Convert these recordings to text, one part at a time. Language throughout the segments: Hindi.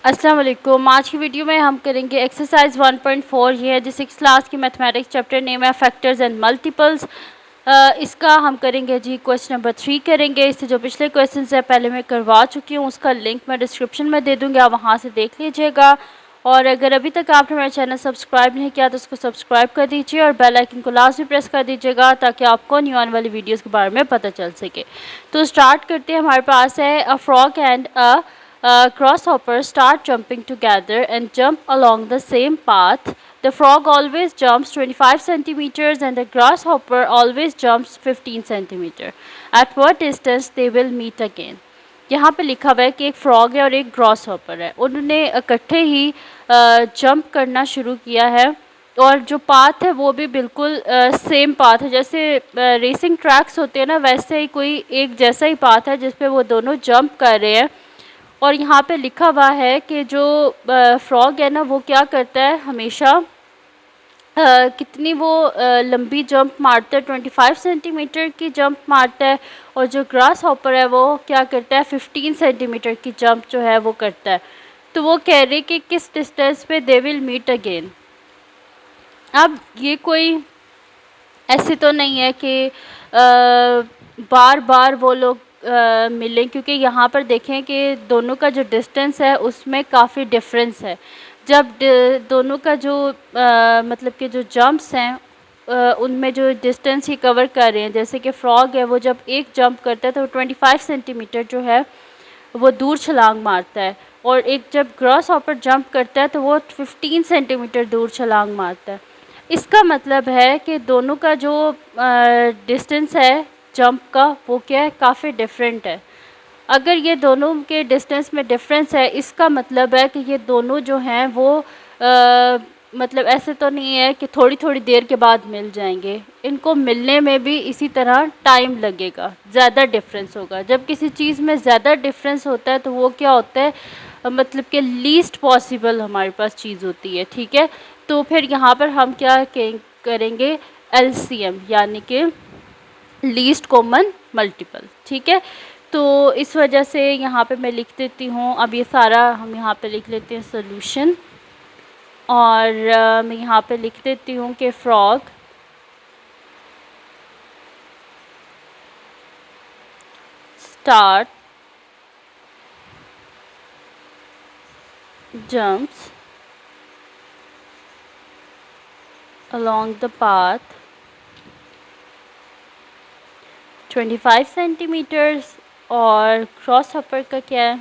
अस्सलाम वालेकुम। आज की वीडियो में हम करेंगे एक्सरसाइज 1.4। ये है जो 6 क्लास की मैथमेटिक्स चैप्टर नेम है फैक्टर्स एंड मल्टीपल्स। इसका हम करेंगे जी क्वेश्चन नंबर 3 करेंगे। इससे जो पिछले क्वेश्चन है पहले मैं करवा चुकी हूँ, उसका लिंक मैं डिस्क्रिप्शन में दे दूँगी, आप वहाँ से देख लीजिएगा। और अगर अभी तक आपने मेरा चैनल सब्सक्राइब नहीं किया तो उसको सब्सक्राइब कर दीजिए और बेल आइकन को लाजमी प्रेस कर दीजिएगा ताकि आपको न्यू आने वाली वीडियोज़ के बारे में पता चल सके। तो स्टार्ट करते हैं। हमारे पास है a frog and grasshopper start jumping together and jump along the same path. The frog always jumps 25 centimeters and the grasshopper always jumps 15 centimeter. At what distance they will meet again? यहाँ पे लिखा हुआ है कि एक फ्रॉग है और एक ग्रॉस हॉपर है, उन्होंने इकट्ठे ही जंप करना शुरू किया है और जो पाथ है वो भी बिल्कुल सेम पाथ है। जैसे रेसिंग ट्रैक्स होते हैं ना, वैसे ही कोई एक जैसा ही पाथ है जिस पे वो दोनों जंप कर रहे हैं। और यहाँ पे लिखा हुआ है कि जो फ्रॉग है ना वो क्या करता है, हमेशा कितनी वो लंबी जंप मारता है, 25 सेंटीमीटर की जंप मारता है। और जो ग्रास हॉपर है वो क्या करता है, 15 सेंटीमीटर की जंप जो है वो करता है। तो वो कह रहे कि किस डिस्टेंस पे दे विल मीट अगेन। अब ये कोई ऐसे तो नहीं है कि बार बार वो लोग मिलें, क्योंकि यहाँ पर देखें कि दोनों का जो डिस्टेंस है उसमें काफ़ी डिफरेंस है। जब दोनों का जो मतलब कि जो जंप्स हैं उनमें जो डिस्टेंस ही कवर कर रहे हैं, जैसे कि फ्रॉग है वो जब एक जंप करता है तो 25 सेंटीमीटर जो है वो दूर छलांग मारता है, और एक जब ग्रास हॉपर जंप करता है तो वो 15 सेंटीमीटर दूर छलांग मारता है। इसका मतलब है कि दोनों का जो डिस्टेंस है जंप का वो क्या है, काफ़ी डिफरेंट है। अगर ये दोनों के डिस्टेंस में डिफरेंस है, इसका मतलब है कि ये दोनों जो हैं वो मतलब ऐसे तो नहीं है कि थोड़ी थोड़ी देर के बाद मिल जाएंगे, इनको मिलने में भी इसी तरह टाइम लगेगा, ज़्यादा डिफरेंस होगा। जब किसी चीज़ में ज़्यादा डिफरेंस होता है तो वो क्या होता है, मतलब कि लीस्ट पॉसिबल हमारे पास चीज़ होती है, ठीक है। तो फिर यहाँ पर हम क्या करेंगे, एलसीएम यानी कि लीस्ट कॉमन मल्टीपल, ठीक है। तो इस वजह से यहाँ पे मैं लिख देती हूँ, अब ये सारा हम यहाँ पे लिख लेते हैं सोल्यूशन। और मैं यहाँ पे लिख देती हूँ कि frog start jumps along the path 25 centimetres. और क्रॉस हॉपर का क्या है,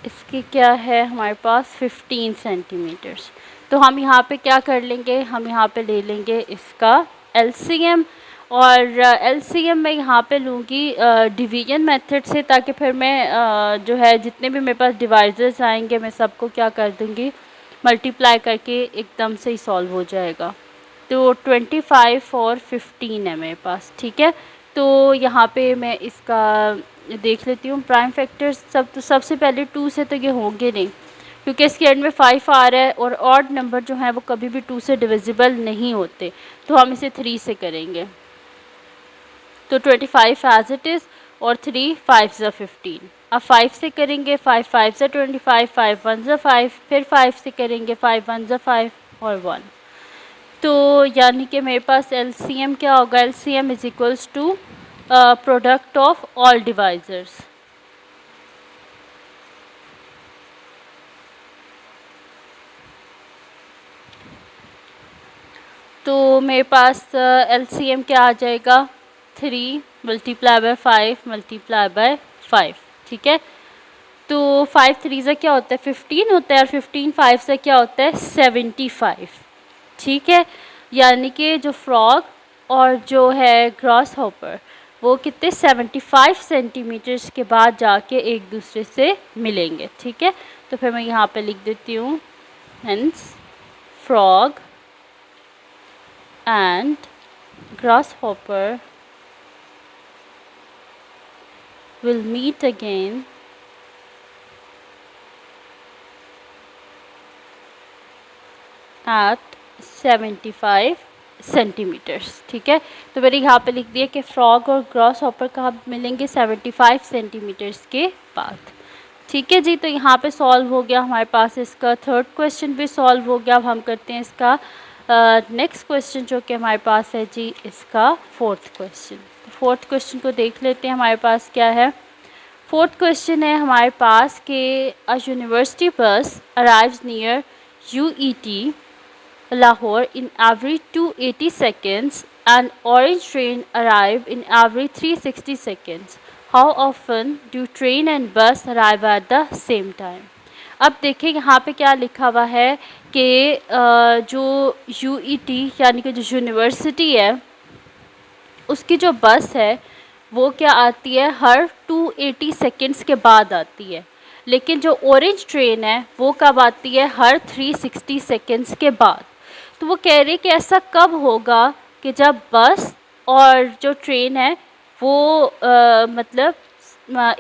इसकी क्या है हमारे पास 15 सेंटीमीटर्स। तो हम यहाँ पे क्या कर लेंगे, हम यहाँ पे ले लेंगे इसका एलसीएम। और एलसीएम मैं यहाँ पे लूँगी डिवीजन मेथड से, ताकि फिर मैं जो है जितने भी मेरे पास डिवाइजर्स आएंगे मैं सबको क्या कर दूँगी, मल्टीप्लाई करके एकदम से ही सॉल्व हो जाएगा। तो 25 और 15 है मेरे पास, ठीक है। तो यहाँ पे मैं इसका देख लेती हूँ प्राइम फैक्टर्स। तो सबसे पहले 2 से तो ये होंगे नहीं, क्योंकि इसके एंड में 5 आ रहा है और ऑड नंबर जो हैं वो कभी भी 2 से डिविजिबल नहीं होते, तो हम इसे 3 से करेंगे। तो 25 एज इट इज़ और 3 5 ज़ा 15। अब 5 से करेंगे, 5 5 ज़ा 25, 5 1 ज़ा 5, फिर 5 से करेंगे, 5 1 ज़ा 5 और 1। तो यानी कि मेरे पास एलसीएम क्या होगा, LCM is equals to product of all divisors. तो मेरे पास एलसीएम क्या आ जाएगा, 3 मल्टीप्लाई बाय 5 मल्टीप्लाई बाय 5, ठीक है। तो 5 3 से क्या होता है 15 होता है, और 15 5 से क्या होता है 75, ठीक है। यानी कि जो फ्रॉग और जो है ग्रॉस हॉपर वो कितने 75 सेंटीमीटर्स के बाद जाके एक दूसरे से मिलेंगे, ठीक है। तो फिर मैं यहाँ पे लिख देती हूँ, hence frog and grasshopper will meet again at 75 centimetres. ठीक है, तो मैंने यहाँ पे लिख दिया कि फ्रॉग और ग्रॉस हॉपर कहाँ मिलेंगे 75 सेंटीमीटर्स के बाद। ठीक है जी, तो यहाँ पे सॉल्व हो गया हमारे पास, इसका थर्ड क्वेश्चन भी सॉल्व हो गया। अब हम करते हैं इसका नेक्स्ट क्वेश्चन जो कि हमारे पास है जी इसका फोर्थ क्वेश्चन। फोर्थ क्वेश्चन को देख लेते हैं हमारे पास क्या है। फोर्थ क्वेश्चन है हमारे पास कि अ यूनिवर्सिटी बस arrives near UET Lahore in every 280 seconds and orange train arrive in every 360 seconds. How often do train and bus arrive at the same time? अब देखिए यहाँ पे क्या लिखा हुआ है कि जो यूईटी यानी कि जो यूनिवर्सिटी है उसकी जो बस है वो क्या आती है हर 280 सेकंड्स के बाद आती है, लेकिन जो ऑरेंज ट्रेन है वो कब आती है हर 360 सेकंड्स के बाद। तो वो कह रहे कि ऐसा कब होगा कि जब बस और जो ट्रेन है वो मतलब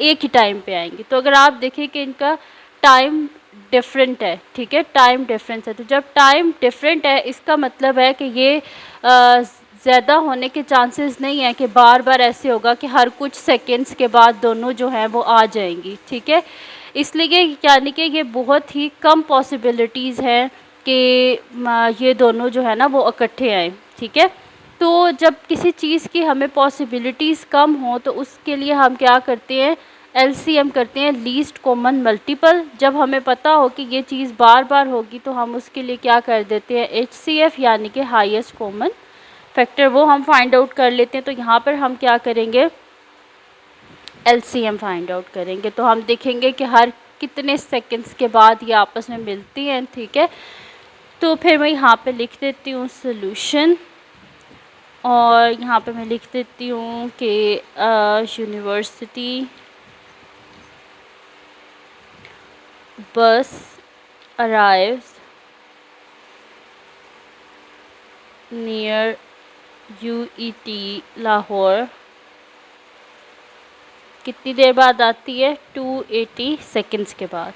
एक ही टाइम पे आएंगी। तो अगर आप देखें कि इनका टाइम डिफरेंट है, ठीक है, टाइम डिफरेंस है, तो जब टाइम डिफरेंट है इसका मतलब है कि ये ज़्यादा होने के चांसेस नहीं है कि बार बार ऐसे होगा कि हर कुछ सेकंड्स के बाद दोनों जो हैं वो आ जाएंगी। ठीक है, इसलिए यानी कि ये बहुत ही कम पॉसिबिलिटीज़ हैं कि ये दोनों जो है ना वो इकट्ठे आएँ। ठीक है, तो जब किसी चीज़ की हमें पॉसिबिलिटीज़ कम हो तो उसके लिए हम क्या करते हैं, एलसीएम करते हैं, लीस्ट कॉमन मल्टीपल। जब हमें पता हो कि ये चीज़ बार बार होगी तो हम उसके लिए क्या कर देते हैं, एचसीएफ यानी कि हाईएस्ट कॉमन फैक्टर, वो हम फाइंड आउट कर लेते हैं। तो यहाँ पर हम क्या करेंगे, एलसीएम फाइंड आउट करेंगे। तो हम देखेंगे कि हर कितने सेकंड्स के बाद ये आपस में मिलती हैं। ठीक है, तो फिर मैं यहाँ पे लिख देती हूँ सोल्यूशन, और यहाँ पे मैं लिख देती हूँ कि यूनिवर्सिटी बस अराइव्स नियर यूईटी लाहौर कितनी देर बाद आती है, 280 सेकंड्स के बाद।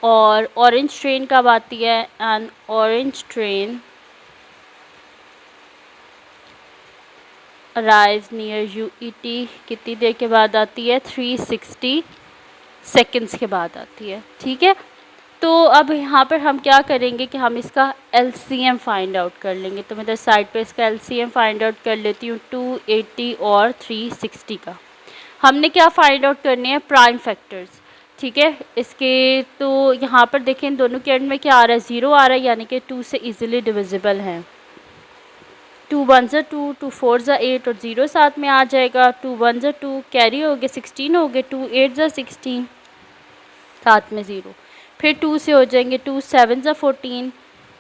और ऑरेंज ट्रेन कब आती है, and orange train arrives near UET कितनी देर के बाद आती है, 360 सेकंड्स के बाद आती है। ठीक है, तो अब यहाँ पर हम क्या करेंगे कि हम इसका एलसीएम फाइंड आउट कर लेंगे। तो मैं इधर साइड पे इसका एलसीएम फाइंड आउट कर लेती हूँ, 280 और 360 का। हमने क्या फाइंड आउट करने हैं, प्राइम फैक्टर्स। ठीक है, इसके तो यहाँ पर देखें इन दोनों के एंड में क्या आ रहा है, 0 आ रहा है, यानी कि 2 से इजीली डिविजिबल हैं। 2 1 ज़ा 2, 2 4 ज़ा 8 और 0 साथ में आ जाएगा। 2 1 ज़ा 2 कैरी हो गए, 16 हो गए, 2 8 ज़ा 16 साथ में 0। फिर 2 से हो जाएंगे, 2 7 ज़ा 14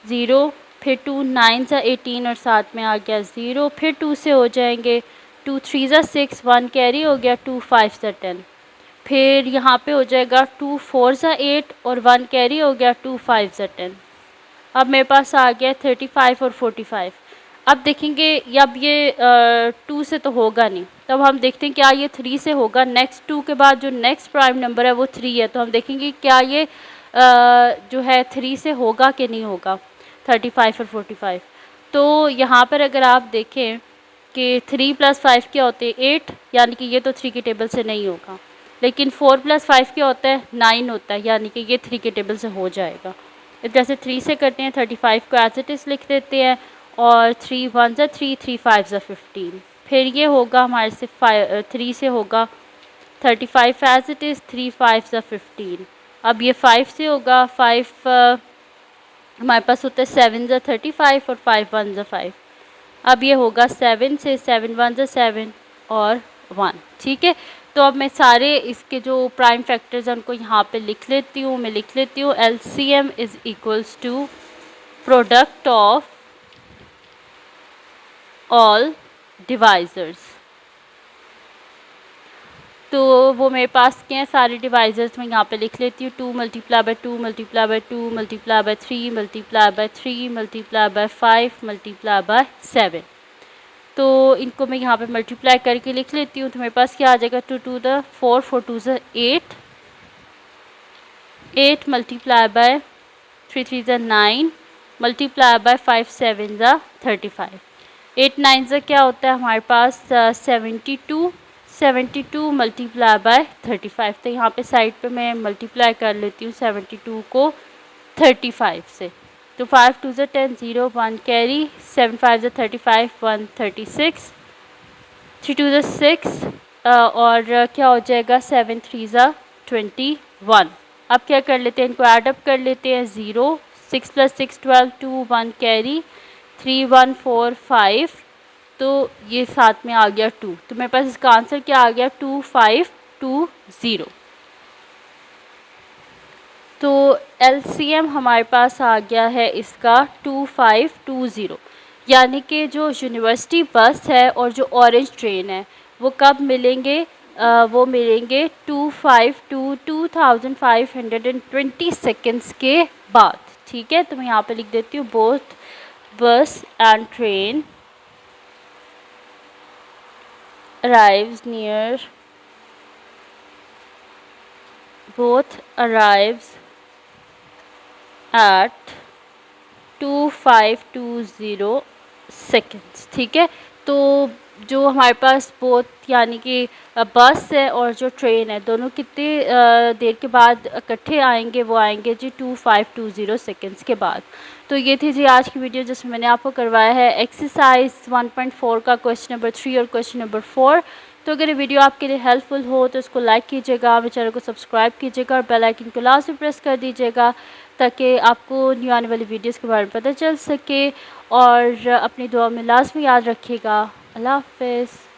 0, फिर 2 9 ज़ा 18 और साथ में आ गया 0। फिर 2 से हो जाएंगे, 2 3 ज़ा 6 1 कैरी हो गया, 2 5 ज़ा 10। फिर यहाँ पे हो जाएगा 2 4 ज़ा 8 और 1 कैरी हो गया, 2 5 ज़ा 10। अब मेरे पास आ गया 35 और 45। अब देखेंगे अब ये 2 से तो होगा नहीं, तब हम देखते हैं क्या ये 3 से होगा। नेक्स्ट 2 के बाद जो नेक्स्ट प्राइम नंबर है वो 3 है, तो हम देखेंगे क्या ये जो है 3 से होगा कि नहीं होगा, 35 और 45। तो यहाँ पर अगर आप देखें कि 3 + 5 क्या होते हैं, 8, यानी कि ये तो 3 के टेबल से नहीं होगा। लेकिन 4 + 5 क्या होता है, 9 होता है, यानी कि ये 3 के टेबल से हो जाएगा। जैसे 3 से करते हैं, 35 को एज इट इज़ लिख देते हैं, और 3 1 ज़ा 3, 3 5 ज़ा 15। फिर ये होगा हमारे से 3 से होगा 35 एज इट इज़, 3 5 ज़ा 15। अब ये 5 से होगा, 5 हमारे पास होता है 7 ज़ा 35 और 5 1 ज़ा 5। अब ये होगा 7 से, 7 1 ज़ा 7 और 1। ठीक है, तो अब मैं सारे इसके जो प्राइम फैक्टर्स हैं उनको यहाँ पे लिख लेती हूँ। मैं लिख लेती हूँ LCM is equals to product of all divisors. तो वो मेरे पास क्या है, सारे डिवाइज़र्स मैं यहाँ पे लिख लेती हूँ। 2 × 2 × 2 × 3 × 3 × 5 × 7। तो इनको मैं यहाँ पे मल्टीप्लाई करके लिख लेती हूँ। तो मेरे पास क्या आ जाएगा, 2 2 ज़ा 4, 4 2 ज़ा 8, 8 × 3 3 ज़ा 9 × 5 7 ज़ा 35। 8 9 से क्या होता है हमारे पास 72, 72 मल्टीप्लाई बाय 35। तो यहाँ पे साइड पे मैं मल्टीप्लाई कर लेती हूँ 72 को 35 से। तो 5 2 से 10 0 1 कैरी, 7 5 से 35 1 36, 3 2 से 6 और क्या हो जाएगा 7 3 ज़ा 21। अब क्या कर लेते हैं, इनको ऐड अप कर लेते हैं 0 6 + 6 12 2 1 कैरी 3 1 4 5। तो ये साथ में आ गया 2, तो मेरे पास इसका आंसर क्या आ गया 2520। तो एलसीएम हमारे पास आ गया है इसका 2520। यानी कि जो यूनिवर्सिटी बस है और जो ऑरेंज ट्रेन है वो कब मिलेंगे, वो मिलेंगे 2520 सेकेंड्स के बाद। ठीक है, तो मैं यहाँ पे लिख देती हूँ बोथ बस and train arrives near, both arrives at 2520 seconds. ठीक है, तो जो हमारे पास बोथ यानी कि बस है और जो ट्रेन है दोनों कितने देर के बाद इकट्ठे आएंगे, वो आएंगे जी 2520 सेकेंड्स के बाद। तो ये थी जी आज की वीडियो जिसमें मैंने आपको करवाया है एक्सरसाइज 1.4 का क्वेश्चन नंबर 3 और क्वेश्चन नंबर 4। तो अगर ये वीडियो आपके लिए हेल्पफुल हो तो इसको लाइक कीजिएगा, मेरे चैनल को सब्सक्राइब कीजिएगा और बेल आइकन को लाजमी प्रेस कर दीजिएगा ताकि आपको न्यू आने वाली वीडियोस के बारे में पता चल सके। और अपनी दुआ में लाजमी याद रखिएगा। अल्लाह हाफ़िज़।